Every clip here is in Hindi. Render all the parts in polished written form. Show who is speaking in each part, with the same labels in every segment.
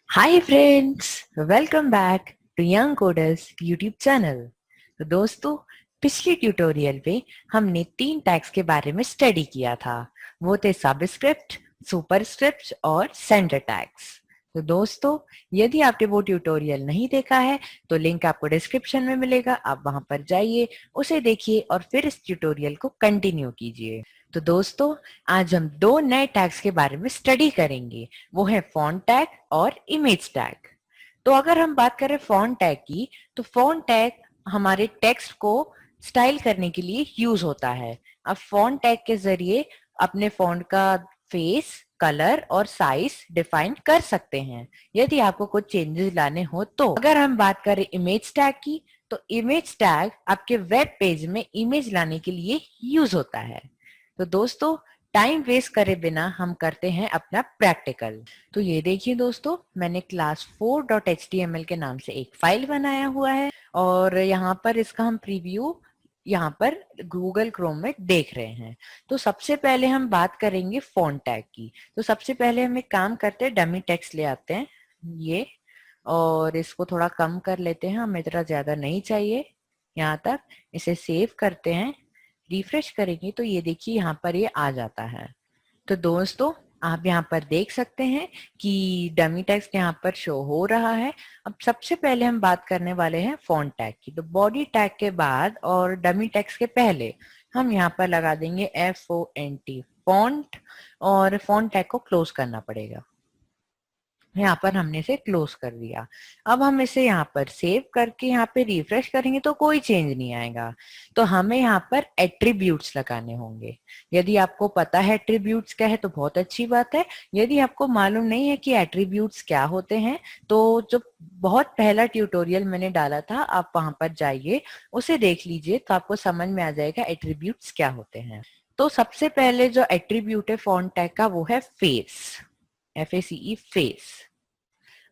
Speaker 1: Hi friends, welcome back to young coders YouTube channel. तो दोस्तों, पिछले ट्यूटोरियल पे हमने 3 टैग्स के बारे में स्टडी किया था। वो थे सबस्क्रिप्ट, सुपरस्क्रिप्ट और सेंटर टैग्स। तो दोस्तों, यदि आपने वो ट्यूटोरियल नहीं देखा है तो लिंक आपको डिस्क्रिप्शन में मिलेगा, आप वहां पर जाइए, उसे देखिए और फिर इस ट्यूटोरियल को कंटिन्यू कीजिए। तो दोस्तों, आज हम 2 नए टैग्स के बारे में स्टडी करेंगे। वो है फॉन्ट टैग और इमेज टैग। तो अगर हम बात करें फॉन्ट टैग की, तो फॉन्ट टैग हमारे टेक्स्ट को स्टाइल करने के लिए यूज होता है। अब फॉन्ट टैग के जरिए अपने फॉन्ट का फेस, कलर और साइज डिफाइन कर सकते हैं यदि आपको कुछ चेंजेस लाने हो तो। अगर हम बात करें इमेज टैग की, तो इमेज टैग आपके वेब पेज में इमेज लाने के लिए यूज होता है। तो दोस्तों, टाइम वेस्ट करे बिना हम करते हैं अपना प्रैक्टिकल। तो ये देखिए दोस्तों, मैंने class-04.html के नाम से एक फाइल बनाया हुआ है और यहाँ पर इसका हम प्रीव्यू यहाँ पर गूगल क्रोम में देख रहे हैं। तो सबसे पहले हम बात करेंगे फॉन्ट टैग की। तो सबसे पहले हम एक काम करते हैं, डमी टेक्स्ट ले आते हैं ये, और इसको थोड़ा कम कर लेते हैं, हमें इतना ज्यादा नहीं चाहिए यहाँ तक। इसे सेव करते हैं, रिफ्रेश करेंगे तो ये देखिए यहाँ पर ये आ जाता है। तो दोस्तों, आप यहाँ पर देख सकते हैं कि डमी टेक्स्ट यहाँ पर शो हो रहा है। अब सबसे पहले हम बात करने वाले हैं फॉन्ट टैग की। तो बॉडी टैग के बाद और डमी टेक्स्ट के पहले हम यहाँ पर लगा देंगे FONT फॉन्ट, और फॉन्ट टैग को क्लोज करना पड़ेगा। यहाँ पर हमने इसे क्लोज कर दिया। अब हम इसे यहाँ पर सेव करके यहाँ पे रिफ्रेश करेंगे तो कोई चेंज नहीं आएगा। तो हमें यहाँ पर एट्रीब्यूट्स लगाने होंगे। यदि आपको पता है एट्रीब्यूट्स क्या है तो बहुत अच्छी बात है। यदि आपको मालूम नहीं है कि एट्रीब्यूट्स क्या होते हैं, तो जो बहुत पहला ट्यूटोरियल मैंने डाला था, आप वहां पर जाइए, उसे देख लीजिए, तो आपको समझ में आ जाएगा एट्रीब्यूट्स क्या होते हैं। तो सबसे पहले जो एट्रीब्यूट है फॉन्ट टैग का, वो है फेस, FACE फेस।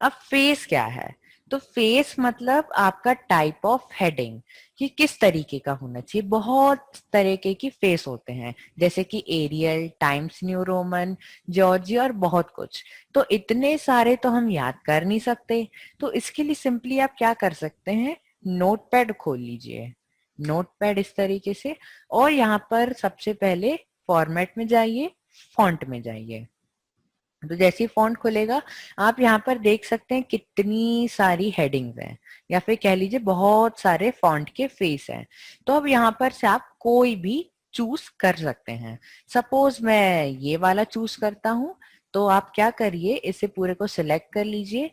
Speaker 1: अब फेस क्या है? तो फेस मतलब आपका टाइप ऑफ हेडिंग, कि किस तरीके का होना चाहिए। बहुत तरीके की फेस होते हैं, जैसे कि Arial, Times New Roman, Georgia और बहुत कुछ। तो इतने सारे तो हम याद कर नहीं सकते। तो इसके लिए सिंपली आप क्या कर सकते हैं, नोटपैड खोल लीजिए, नोटपैड इस तरीके से, और यहाँ पर सबसे पहले फॉर्मेट में जाइए, फॉन्ट में जाइए। तो जैसे ही फॉन्ट खुलेगा, आप यहाँ पर देख सकते हैं कितनी सारी हेडिंग्स हैं, या फिर कह लीजिए बहुत सारे फॉन्ट के फेस हैं। तो अब यहाँ पर से आप कोई भी चूज कर सकते हैं। सपोज मैं ये वाला चूज करता हूँ, तो आप क्या करिए, इसे पूरे को सिलेक्ट कर लीजिए,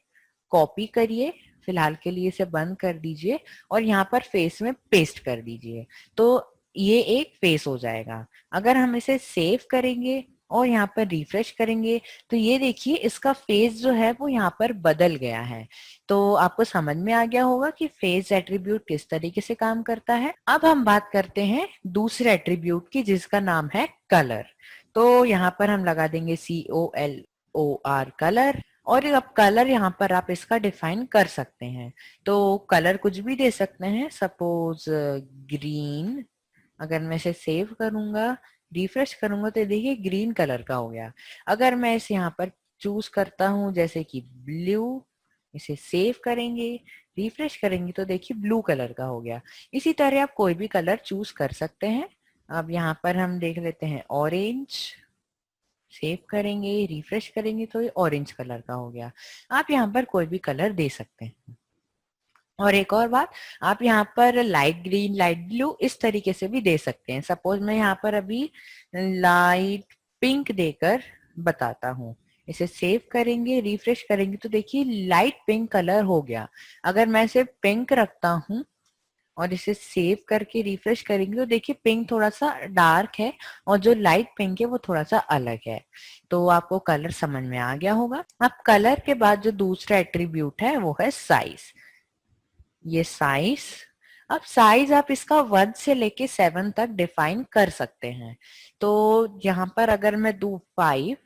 Speaker 1: कॉपी करिए, फिलहाल के लिए इसे बंद कर दीजिए और यहाँ पर फेस में पेस्ट कर दीजिए। तो ये एक फेस हो जाएगा। अगर हम इसे सेव करेंगे और यहाँ पर रिफ्रेश करेंगे, तो ये देखिए इसका फेस जो है वो यहाँ पर बदल गया है। तो आपको समझ में आ गया होगा कि फेस एट्रीब्यूट किस तरीके से काम करता है। अब हम बात करते हैं दूसरे एट्रीब्यूट की, जिसका नाम है कलर। तो यहाँ पर हम लगा देंगे COLOR कलर, और अब कलर यहाँ पर आप इसका डिफाइन कर सकते हैं। तो कलर कुछ भी दे सकते हैं, सपोज ग्रीन। अगर मैं इसे सेव करूंगा, रिफ्रेश करूंगा, तो देखिए ग्रीन कलर का हो गया। अगर मैं इसे यहाँ पर चूज करता हूं जैसे कि ब्लू, इसे सेव करेंगे, रिफ्रेश करेंगे, तो देखिए ब्लू कलर का हो गया। इसी तरह आप कोई भी कलर चूज कर सकते हैं। अब यहाँ पर हम देख लेते हैं ऑरेंज, सेव करेंगे, रिफ्रेश करेंगे, तो ये ऑरेंज कलर का हो गया। आप यहाँ पर कोई भी कलर दे सकते हैं। और एक और बात, आप यहाँ पर लाइट ग्रीन, लाइट ब्लू इस तरीके से भी दे सकते हैं। सपोज मैं यहाँ पर अभी लाइट पिंक देकर बताता हूँ। इसे सेव करेंगे, रिफ्रेश करेंगे, तो देखिए लाइट पिंक कलर हो गया। अगर मैं इसे पिंक रखता हूँ और इसे सेव करके रिफ्रेश करेंगे, तो देखिए पिंक थोड़ा सा डार्क है और जो लाइट पिंक है वो थोड़ा सा अलग है। तो आपको कलर समझ में आ गया होगा। अब कलर के बाद जो दूसरा एट्रीब्यूट है वो है साइज। ये साइज, अब साइज आप इसका 1 से लेके 7 तक डिफाइन कर सकते हैं। तो यहाँ पर अगर मैं दू 5,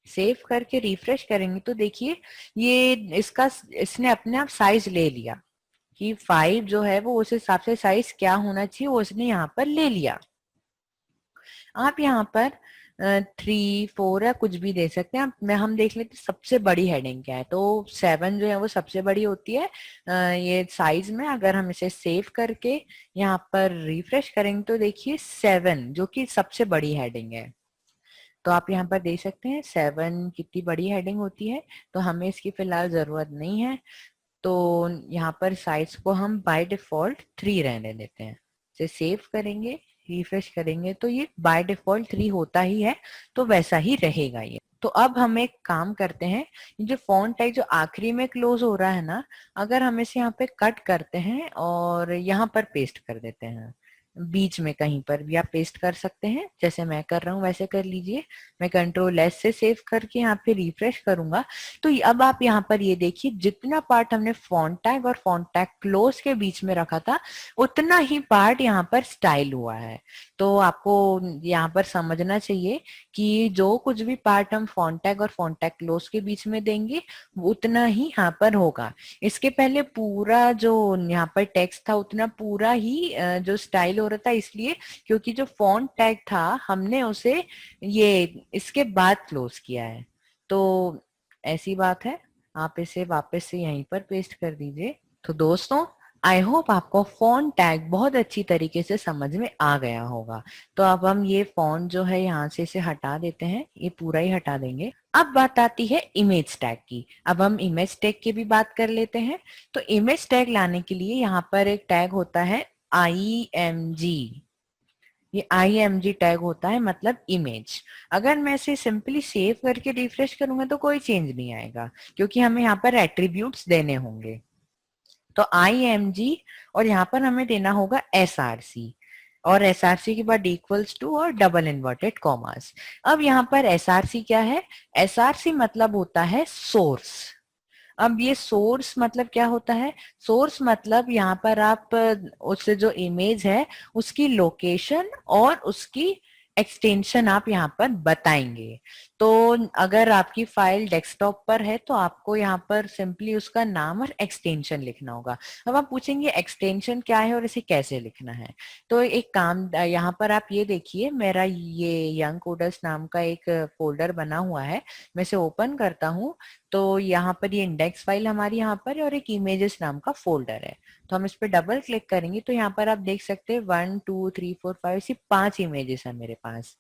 Speaker 1: सेव करके रिफ्रेश करेंगे, तो देखिए ये इसने अपने आप साइज ले लिया, कि 5 जो है वो उस हिसाब से साइज क्या होना चाहिए वो इसने यहाँ पर ले लिया। आप यहाँ पर 3, 4 या कुछ भी दे सकते हैं। मैं हम देख लेते हैं सबसे बड़ी हेडिंग क्या है। तो 7 जो है वो सबसे बड़ी होती है ये साइज में। अगर हम इसे सेव करके यहाँ पर रिफ्रेश करेंगे तो देखिए 7 जो कि सबसे बड़ी हेडिंग है। तो आप यहाँ पर देख सकते हैं 7 कितनी बड़ी हेडिंग होती है। तो हमें इसकी फिलहाल जरूरत नहीं है। तो यहाँ पर साइज को हम बाय डिफॉल्ट 3 रहने देते हैं। इसे सेव करेंगे, रिफ्रेश करेंगे तो ये बाय डिफॉल्ट 3 होता ही है, तो वैसा ही रहेगा ये। तो अब हम एक काम करते हैं, ये जो फॉन्ट है जो आखिरी में क्लोज हो रहा है ना, अगर हम इसे यहाँ पे कट करते हैं और यहाँ पर पेस्ट कर देते हैं, बीच में कहीं पर भी आप पेस्ट कर सकते हैं, जैसे मैं कर रहा हूँ वैसे कर लीजिए। मैं कंट्रोल एस से सेव करके यहाँ पे रिफ्रेश करूंगा तो अब आप यहाँ पर ये देखिए जितना पार्ट हमने फॉन्ट टैग और फॉन्ट टैग क्लोज के बीच में रखा था उतना ही पार्ट यहाँ पर स्टाइल हुआ है। तो आपको यहाँ पर समझना चाहिए कि जो कुछ भी पार्ट हम फॉन्ट टैग और फॉन्ट टैग क्लोज के बीच में देंगे उतना ही यहाँ पर होगा। इसके पहले पूरा जो यहाँ पर टेक्स्ट था उतना पूरा ही जो स्टाइल हो रहा था, इसलिए क्योंकि जो फॉन्ट टैग था हमने उसे ये इसके बाद क्लोज किया है। तो ऐसी बात है, आप इसे वापस से यहीं पर पेस्ट कर दीजिए। तो दोस्तों आई होप आपको फॉन्ट टैग बहुत अच्छी तरीके से समझ में आ गया होगा। तो अब हम ये फॉन्ट जो है यहाँ से इसे हटा देते हैं, ये पूरा ही हटा देंगे। अब बात आती है इमेज टैग की। अब हम इमेज टैग की भी बात कर लेते हैं। तो इमेज टैग लाने के लिए यहाँ पर एक टैग होता है IMG। ये IMG टैग होता है मतलब इमेज। अगर मैं इसे सिंपली सेव करके रिफ्रेश करूंगा तो कोई चेंज नहीं आएगा, क्योंकि हमें यहाँ पर एट्रीब्यूट्स देने होंगे। तो IMG और यहाँ पर हमें देना होगा SRC, और SRC के बाद इक्वल्स टू और डबल इन्वर्टेड कॉमास। अब यहाँ पर SRC क्या है? SRC मतलब होता है सोर्स। अब ये सोर्स मतलब क्या होता है? सोर्स मतलब यहाँ पर आप उससे जो इमेज है उसकी लोकेशन और उसकी एक्सटेंशन आप यहाँ पर बताएंगे। तो अगर आपकी फाइल डेस्कटॉप पर है तो आपको यहाँ पर सिंपली उसका नाम और एक्सटेंशन लिखना होगा। अब आप पूछेंगे एक्सटेंशन क्या है और इसे कैसे लिखना है। तो एक काम यहाँ पर आप ये देखिए, मेरा ये यंग कोडर्स नाम का एक फोल्डर बना हुआ है। मैं इसे ओपन करता हूँ तो यहाँ पर ये इंडेक्स फाइल हमारी यहाँ पर है और एक इमेजेस नाम का फोल्डर है। तो हम इस पे डबल क्लिक करेंगे तो यहाँ पर आप देख सकते हैं 1 2 3 4 5 ऐसी 5 इमेजेस है मेरे पास।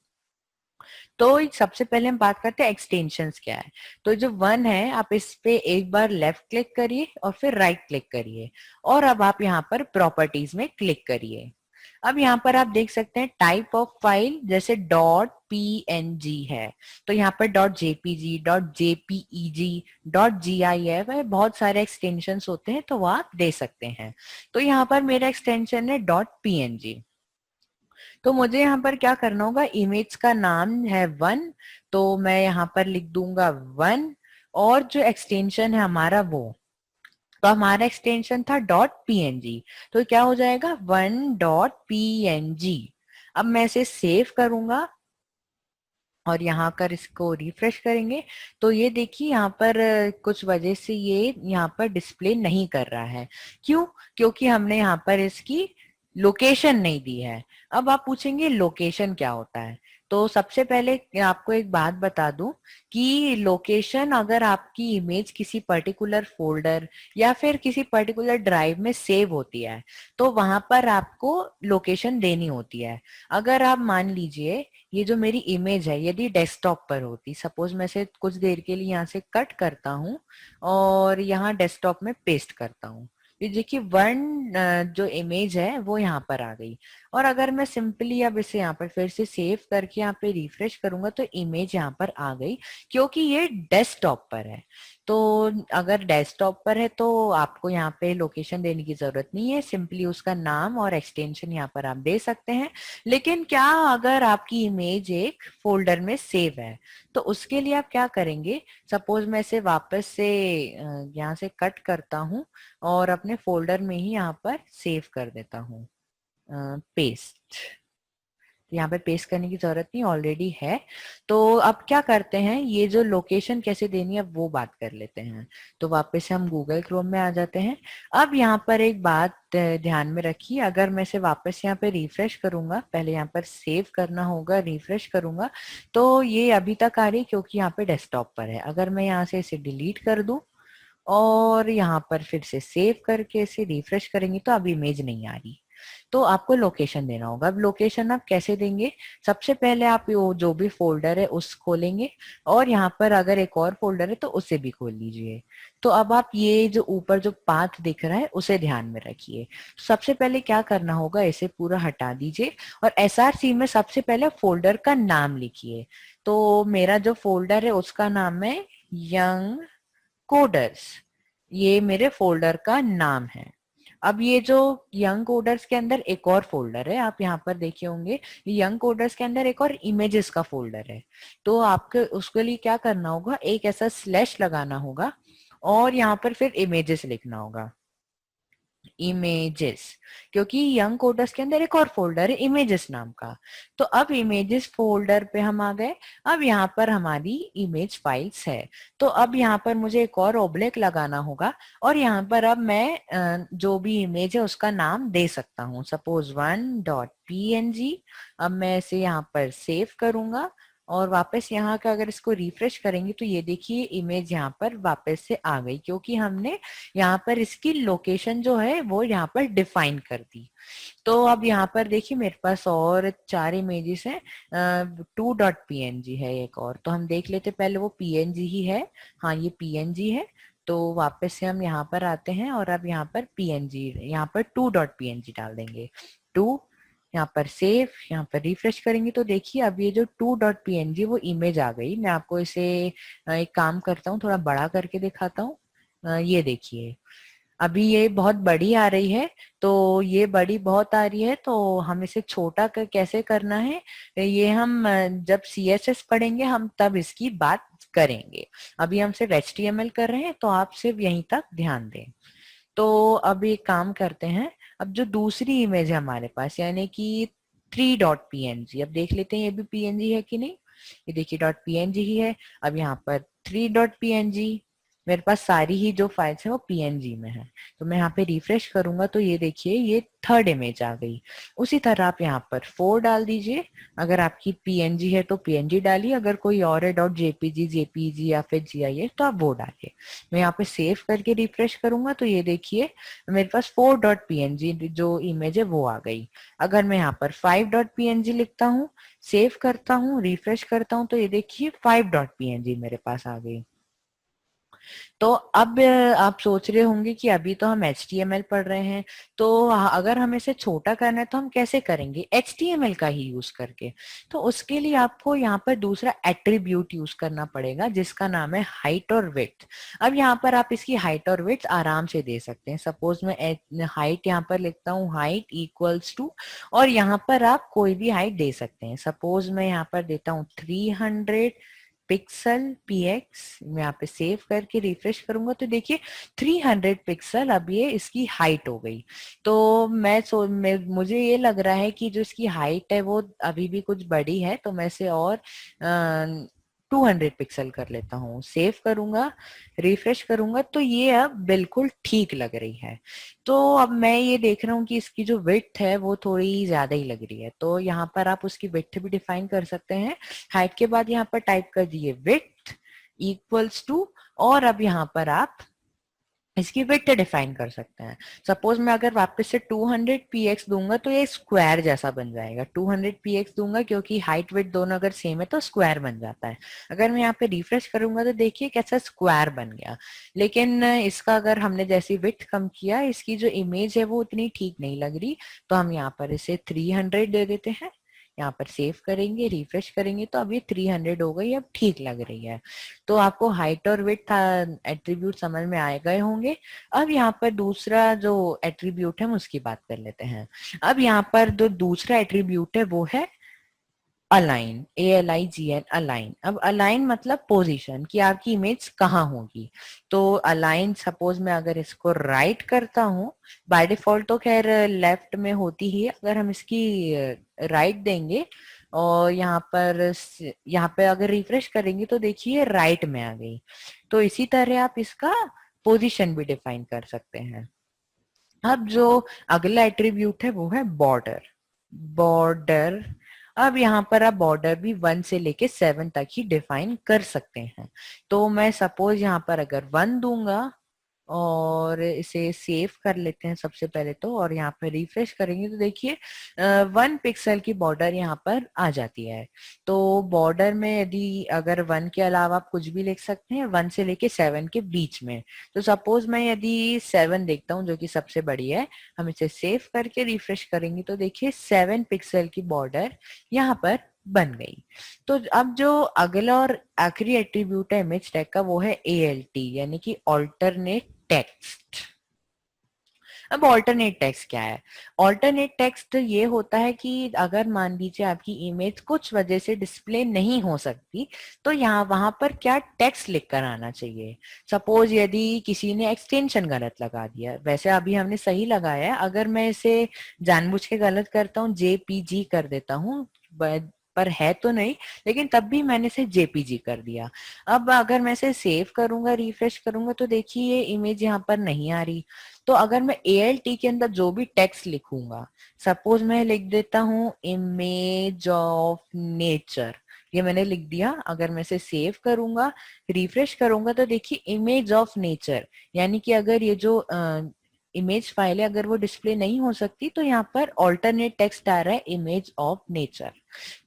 Speaker 1: तो सबसे पहले हम बात करते हैं एक्सटेंशंस क्या है। तो जो 1 है आप इस पे एक बार लेफ्ट क्लिक करिए और फिर राइट क्लिक करिए और अब आप यहाँ पर प्रॉपर्टीज में क्लिक करिए। अब यहाँ पर आप देख सकते हैं टाइप ऑफ फाइल जैसे डॉट PNG है, तो यहाँ पर dot JPG, dot JPEG, dot GIF है, बहुत सारे एक्सटेंशंस होते हैं तो वो आप दे सकते हैं। तो यहाँ पर मेरा एक्सटेंशन है डॉट PNG। तो मुझे यहाँ पर क्या करना होगा, इमेज का नाम है 1 तो मैं यहाँ पर लिख दूंगा 1 और जो एक्सटेंशन है हमारा वो, तो हमारा एक्सटेंशन था डॉट PNG। तो क्या हो जाएगा 1.png। अब मैं इसे सेव करूंगा और यहाँ कर इसको रिफ्रेश करेंगे तो ये देखिए यहाँ पर कुछ वजह से ये यहाँ पर डिस्प्ले नहीं कर रहा है। क्यों? क्योंकि हमने यहाँ पर इसकी लोकेशन नहीं दी है। अब आप पूछेंगे लोकेशन क्या होता है। तो सबसे पहले आपको एक बात बता दूं कि लोकेशन अगर आपकी इमेज किसी पर्टिकुलर फोल्डर या फिर किसी पर्टिकुलर ड्राइव में सेव होती है तो वहां पर आपको लोकेशन देनी होती है। अगर आप मान लीजिए ये जो मेरी इमेज है यदि डेस्कटॉप पर होती, सपोज मैं इसे कुछ देर के लिए यहाँ से कट करता हूँ और यहाँ डेस्कटॉप में पेस्ट करता हूँ, ये देखिए 1 जो इमेज है वो यहाँ पर आ गई। और अगर मैं सिंपली अब इसे यहाँ पर फिर से सेव करके यहाँ पे रिफ्रेश करूंगा तो इमेज यहाँ पर आ गई, क्योंकि ये डेस्कटॉप पर है। तो अगर डेस्कटॉप पर है तो आपको यहाँ पे लोकेशन देने की जरूरत नहीं है, सिंपली उसका नाम और एक्सटेंशन यहाँ पर आप दे सकते हैं। लेकिन क्या अगर आपकी इमेज एक फोल्डर में सेव है तो उसके लिए आप क्या करेंगे, सपोज मैं इसे वापस से यहाँ से कट करता हूँ और अपने फोल्डर में ही यहाँ पर सेव कर देता हूँ, पेस्ट। यहाँ पे पेस्ट करने की जरूरत नहीं, ऑलरेडी है। तो अब क्या करते हैं, ये जो लोकेशन कैसे देनी है वो बात कर लेते हैं। तो वापस से हम गूगल क्रोम में आ जाते हैं। अब यहाँ पर एक बात ध्यान में रखिए, अगर मैं इसे वापस यहाँ पे रिफ्रेश करूंगा, पहले यहाँ पर सेव करना होगा, रिफ्रेश करूंगा तो ये अभी तक आ रही क्योंकि यहाँ पे डेस्कटॉप पर है। अगर मैं यहाँ से इसे डिलीट कर दूं और यहाँ पर फिर से सेव करके इसे रिफ्रेश करेंगे तो अब इमेज नहीं आ रही। तो आपको लोकेशन देना होगा। अब लोकेशन आप कैसे देंगे, सबसे पहले आप वो जो भी फोल्डर है उस खोलेंगे और यहाँ पर अगर एक और फोल्डर है तो उसे भी खोल लीजिए। तो अब आप ये जो ऊपर जो पाथ दिख रहा है उसे ध्यान में रखिए। सबसे पहले क्या करना होगा, इसे पूरा हटा दीजिए और एसआरसी में सबसे पहले फोल्डर का नाम लिखिए। तो मेरा जो फोल्डर है उसका नाम है यंग कोडर्स, ये मेरे फोल्डर का नाम है। अब ये जो यंग कोडर्स के अंदर एक और फोल्डर है, आप यहाँ पर देखे होंगे, यंग कोडर्स के अंदर एक और इमेजेस का फोल्डर है। तो आपके उसके लिए क्या करना होगा, एक ऐसा स्लैश लगाना होगा और यहाँ पर फिर इमेजेस लिखना होगा, इमेजेस, क्योंकि यंग कोडर्स के अंदर एक और फोल्डर है इमेजेस नाम का। तो अब इमेजेस फोल्डर पे हम आ गए। अब यहाँ पर हमारी इमेज फाइल्स है। तो अब यहाँ पर मुझे एक और ओब्लिक लगाना होगा और यहाँ पर अब मैं जो भी इमेज है उसका नाम दे सकता हूँ, सपोज 1.png। अब मैं इसे यहाँ पर सेव करूंगा और वापस यहाँ का अगर इसको रिफ्रेश करेंगे तो ये देखिए इमेज यहाँ पर वापस से आ गई, क्योंकि हमने यहाँ पर इसकी लोकेशन जो है वो यहाँ पर डिफाइन कर दी। तो अब यहाँ पर देखिए मेरे पास और 4 इमेजेस हैं, 2.png है एक और, तो हम देख लेते पहले वो png ही है। हाँ ये png है। तो वापस से हम यहाँ पर आते हैं और अब यहाँ पर png, यहाँ पर 2.png डाल देंगे। 2, यहाँ पर सेव, यहाँ पर रिफ्रेश करेंगे तो देखिए अब ये जो 2.png वो इमेज आ गई। मैं आपको इसे एक काम करता हूँ, थोड़ा बड़ा करके दिखाता हूँ। ये देखिए अभी ये बहुत बड़ी आ रही है, तो ये बड़ी बहुत आ रही है, तो हम इसे छोटा कैसे करना है ये हम जब CSS पढ़ेंगे हम तब इसकी बात करेंगे। अभी हम सिर्फ HTML कर रहे हैं तो आप सिर्फ यहीं तक ध्यान दें। तो अब एक काम करते हैं, अब जो दूसरी इमेज है हमारे पास यानी कि 3.png, अब देख लेते हैं ये भी png है कि नहीं। ये देखिए .png ही है। अब यहाँ पर 3.png, मेरे पास सारी ही जो फाइल्स हैं वो png में है। तो मैं यहाँ पे रिफ्रेश करूंगा तो ये देखिए ये थर्ड इमेज आ गई। उसी तरह आप यहाँ पर 4 डाल दीजिए, अगर आपकी png है तो png डालिए, अगर कोई और है .jpg, jpeg या फिर gif तो आप वो डालिए। मैं यहाँ पे सेव करके रिफ्रेश करूंगा तो ये देखिए मेरे पास 4.png जो इमेज है वो आ गई। अगर मैं यहाँ पर 5.png लिखता हूँ, सेव करता हूँ, रिफ्रेश करता हूँ तो ये देखिए 5.png मेरे पास आ गई। तो अब आप सोच रहे होंगे कि अभी तो हम HTML पढ़ रहे हैं, तो अगर हमें इसे छोटा करना है तो हम कैसे करेंगे, HTML का ही यूज करके। तो उसके लिए आपको यहाँ पर दूसरा एट्रीब्यूट यूज करना पड़ेगा जिसका नाम है हाइट और विड्थ। अब यहाँ पर आप इसकी हाइट और विड्थ आराम से दे सकते हैं। सपोज मैं हाइट यहाँ पर लिखता हूँ, हाइट इक्वल्स टू, और यहाँ पर आप कोई भी हाइट दे सकते हैं। सपोज मैं यहाँ पर देता हूँ 300 पिक्सल px। मैं यहाँ पे सेव करके रिफ्रेश करूंगा तो देखिए 300 पिक्सल अब ये इसकी हाइट हो गई। तो मुझे ये लग रहा है कि जो इसकी हाइट है वो अभी भी कुछ बड़ी है, तो मैं इसे और 200 पिक्सल कर लेता हूँ। सेव करूंगा, रिफ्रेश करूंगा तो ये अब बिल्कुल ठीक लग रही है। तो अब मैं ये देख रहा हूँ कि इसकी जो विड्थ है वो थोड़ी ज्यादा ही लग रही है, तो यहाँ पर आप उसकी विड्थ भी डिफाइन कर सकते हैं। हाइट के बाद यहाँ पर टाइप कर दिए विड्थ इक्वल्स टू, और अब यहाँ पर आप इसकी विड्थ डिफाइन कर सकते हैं। सपोज मैं अगर वापस से 200 px दूंगा तो ये स्क्वायर जैसा बन जाएगा। 200 px दूंगा क्योंकि हाइट विड्थ दोनों अगर सेम है तो स्क्वायर बन जाता है। अगर मैं यहाँ पे रिफ्रेश करूंगा तो देखिए कैसा स्क्वायर बन गया। लेकिन इसका अगर हमने जैसी विड्थ कम किया, इसकी जो इमेज है वो उतनी ठीक नहीं लग रही, तो हम यहाँ पर इसे 300 दे देते हैं। यहाँ पर सेव करेंगे, रिफ्रेश करेंगे तो अब ये 300 हो गई, अब ठीक लग रही है। तो आपको हाइट और विड्थ एट्रीब्यूट समझ में आ गए होंगे। अब यहाँ पर दूसरा जो एट्रीब्यूट है हम उसकी बात कर लेते हैं। अब यहाँ पर जो दूसरा एट्रीब्यूट है वो है अलाइन, ALIGN, अलाइन। अब अलाइन मतलब पोजीशन, कि आपकी इमेज कहाँ होगी। तो अलाइन, सपोज मैं अगर इसको राइट करता हूँ, बाय डिफॉल्ट तो खैर लेफ्ट में होती ही है, अगर हम इसकी राइट देंगे और यहाँ पे अगर रिफ्रेश करेंगे तो देखिए राइट में आ गई। तो इसी तरह आप इसका पोजीशन भी डिफाइन कर सकते हैं। अब जो अगला एट्रीब्यूट है वो है बॉर्डर। बॉर्डर, अब यहाँ पर आप बॉर्डर भी 1 से लेके 7 तक ही डिफाइन कर सकते हैं। तो मैं सपोज यहाँ पर अगर 1 दूंगा और इसे सेव कर लेते हैं सबसे पहले तो, और यहाँ पे रिफ्रेश करेंगे तो देखिए 1 पिक्सल की बॉर्डर यहाँ पर आ जाती है। तो बॉर्डर में यदि अगर 1 के अलावा आप कुछ भी लिख सकते हैं 1 से लेके 7 के बीच में। तो सपोज मैं यदि 7 देखता हूँ जो कि सबसे बड़ी है, हम इसे सेव करके रिफ्रेश करेंगे तो देखिए 7 पिक्सल की बॉर्डर यहाँ पर बन गई। तो अब जो अगला और आखिरी एट्रीब्यूट है इमेज टैग का वो है ALT, यानी कि ऑल्टरनेट टेक्स्ट। अब ऑल्टरनेट टेक्स्ट क्या है? ऑल्टरनेट टेक्स्ट ये होता है कि अगर मान लीजिए आपकी इमेज कुछ वजह से डिस्प्ले नहीं हो सकती, तो यहाँ वहां पर क्या टेक्स्ट लिख कर आना चाहिए। सपोज यदि किसी ने एक्सटेंशन गलत लगा दिया, वैसे अभी हमने सही लगाया है, अगर मैं इसे जानबूझ के गलत करता हूँ, JPG कर देता हूँ, पर है तो नहीं, लेकिन तब भी मैंने इसे JPG कर दिया। अब अगर मैं इसे सेव करूंगा, रिफ्रेश करूंगा तो देखिए ये इमेज यहाँ पर नहीं आ रही। तो अगर मैं ALT के अंदर जो भी टेक्स्ट लिखूंगा, सपोज मैं लिख देता हूँ इमेज ऑफ नेचर, ये मैंने लिख दिया। अगर मैं इसे सेव करूंगा, रिफ्रेश करूंगा तो देखिए इमेज ऑफ नेचर, यानी कि अगर ये जो इमेज फाइल है अगर वो डिस्प्ले नहीं हो सकती तो यहाँ पर ऑल्टरनेट टेक्स्ट आ रहा है इमेज ऑफ नेचर।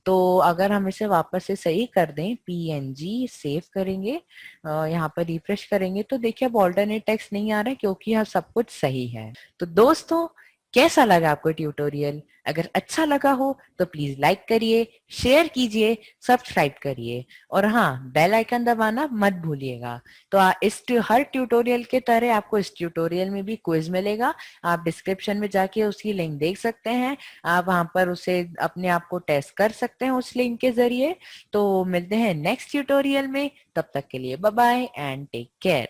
Speaker 1: तो अगर हम इसे वापस से सही कर दें, PNG सेव करेंगे, यहाँ पर रिफ्रेश करेंगे तो देखिए अब ऑल्टरनेट टेक्स्ट नहीं आ रहा है क्योंकि यहाँ सब कुछ सही है। तो दोस्तों, कैसा लगा आपको ट्यूटोरियल? अगर अच्छा लगा हो तो प्लीज लाइक करिए, शेयर कीजिए, सब्सक्राइब करिए, और हाँ, बेल आइकन दबाना मत भूलिएगा। तो हर ट्यूटोरियल के तरह आपको इस ट्यूटोरियल में भी क्विज मिलेगा। आप डिस्क्रिप्शन में जाके उसकी लिंक देख सकते हैं, आप वहां पर उसे अपने आप को टेस्ट कर सकते हैं उस लिंक के जरिए। तो मिलते हैं नेक्स्ट ट्यूटोरियल में, तब तक के लिए bye bye and take care.